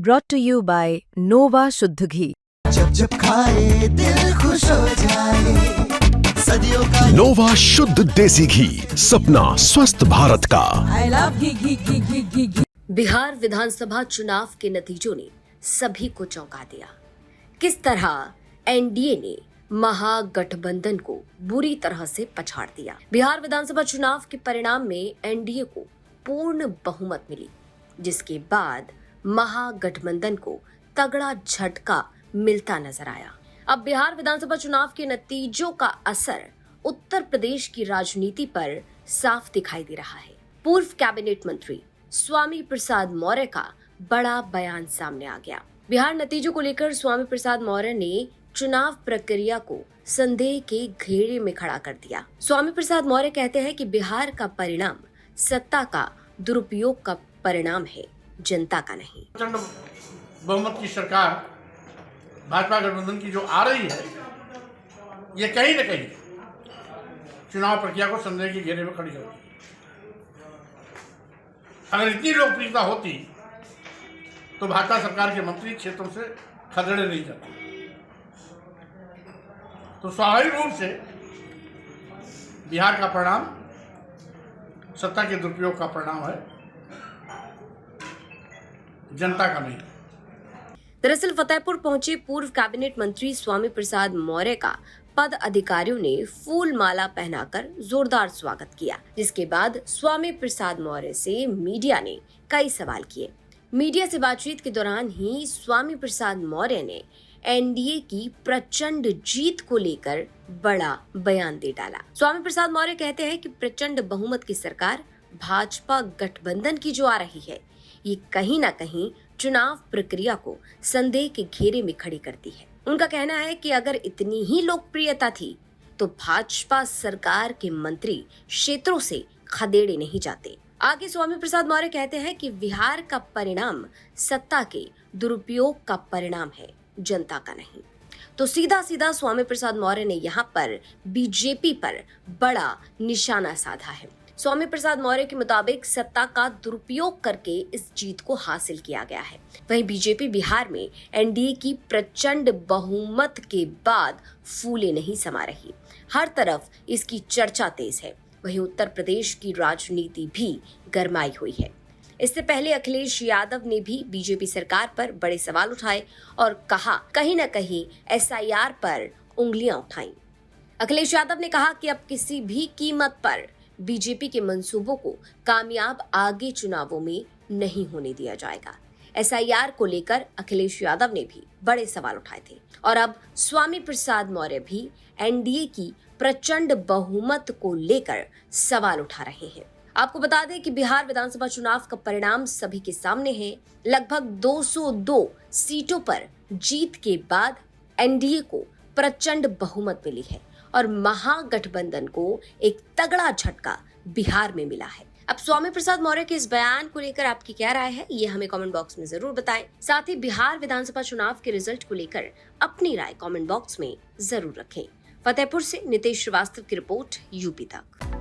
brought to you by Nova शुद्ध घी। जब जब खाए दिल खुश हो जाए, सदियों का नोवा शुद्ध देसी घी, सपना स्वस्थ भारत का। I love घी। बिहार विधानसभा चुनाव के नतीजों ने सभी को चौंका दिया। किस तरह एनडीए ने महागठबंधन को बुरी तरह से पछाड़ दिया। बिहार विधानसभा चुनाव के परिणाम में एनडीए को पूर्ण बहुमत मिली, जिसके बाद महागठबंधन को तगड़ा झटका मिलता नजर आया। अब बिहार विधानसभा चुनाव के नतीजों का असर उत्तर प्रदेश की राजनीति पर साफ दिखाई दे रहा है। पूर्व कैबिनेट मंत्री स्वामी प्रसाद मौर्य का बड़ा बयान सामने आ गया। बिहार नतीजों को लेकर स्वामी प्रसाद मौर्य ने चुनाव प्रक्रिया को संदेह के घेरे में खड़ा कर दिया। स्वामी प्रसाद मौर्य कहते हैं कि बिहार का परिणाम सत्ता का दुरुपयोग का परिणाम है, जनता का नहीं। प्रचंड बहुमत की सरकार भाजपा गठबंधन की जो आ रही है, ये कहीं न कहीं चुनाव प्रक्रिया को संदेह के घेरे में खड़ी होती। अगर इतनी लोकप्रियता होती तो भाजपा सरकार के मंत्री क्षेत्रों से खदेड़े नहीं जाते। तो स्वाभाविक रूप से बिहार का परिणाम सत्ता के दुरुपयोग का परिणाम है, जनता का नहीं। दरअसल फतेहपुर पहुंचे पूर्व कैबिनेट मंत्री स्वामी प्रसाद मौर्य का पद अधिकारियों ने फूल माला पहनाकर जोरदार स्वागत किया, जिसके बाद स्वामी प्रसाद मौर्य से मीडिया ने कई सवाल किए। मीडिया से बातचीत के दौरान ही स्वामी प्रसाद मौर्य ने एनडीए की प्रचंड जीत को लेकर बड़ा बयान दे डाला। स्वामी प्रसाद मौर्य कहते हैं कि प्रचंड बहुमत की सरकार भाजपा गठबंधन की जो आ रही है, ये कहीं ना कहीं चुनाव प्रक्रिया को संदेह के घेरे में खड़ी करती है। उनका कहना है कि अगर इतनी ही लोकप्रियता थी तो भाजपा सरकार के मंत्री क्षेत्रों से खदेड़े नहीं जाते। आगे स्वामी प्रसाद मौर्य कहते हैं कि बिहार का परिणाम सत्ता के दुरुपयोग का परिणाम है, जनता का नहीं। तो सीधा सीधा स्वामी प्रसाद मौर्य ने यहाँ पर बीजेपी पर बड़ा निशाना साधा है। स्वामी प्रसाद मौर्य के मुताबिक सत्ता का दुरुपयोग करके इस जीत को हासिल किया गया है। वहीं बीजेपी बिहार में एनडीए की प्रचंड बहुमत के बाद फूले नहीं समा रही। हर तरफ इसकी चर्चा तेज है। वहीं उत्तर प्रदेश की राजनीति भी गरमाई हुई है। इससे पहले अखिलेश यादव ने भी बीजेपी सरकार पर बड़े सवाल उठाए और कहा, कहीं न कहीं एसआईआर पर उंगलियां उठाई। अखिलेश यादव ने कहा कि अब किसी भी कीमत पर बीजेपी के मंसूबों को कामयाब आगे चुनावों में नहीं होने दिया जाएगा। एसआईआर को लेकर अखिलेश यादव ने भी बड़े सवाल उठाए थे और अब स्वामी प्रसाद मौर्य भी एनडीए की प्रचंड बहुमत को लेकर सवाल उठा रहे हैं। आपको बता दें कि बिहार विधानसभा चुनाव का परिणाम सभी के सामने है। लगभग 202 सीटों पर जीत के बाद एनडीए को प्रचंड बहुमत मिली है और महागठबंधन को एक तगड़ा झटका बिहार में मिला है। अब स्वामी प्रसाद मौर्य के इस बयान को लेकर आपकी क्या राय है, ये हमें कमेंट बॉक्स में जरूर बताएं। साथ ही बिहार विधानसभा चुनाव के रिजल्ट को लेकर अपनी राय कमेंट बॉक्स में जरूर रखें। फतेहपुर से नितेश श्रीवास्तव की रिपोर्ट, यूपी तक।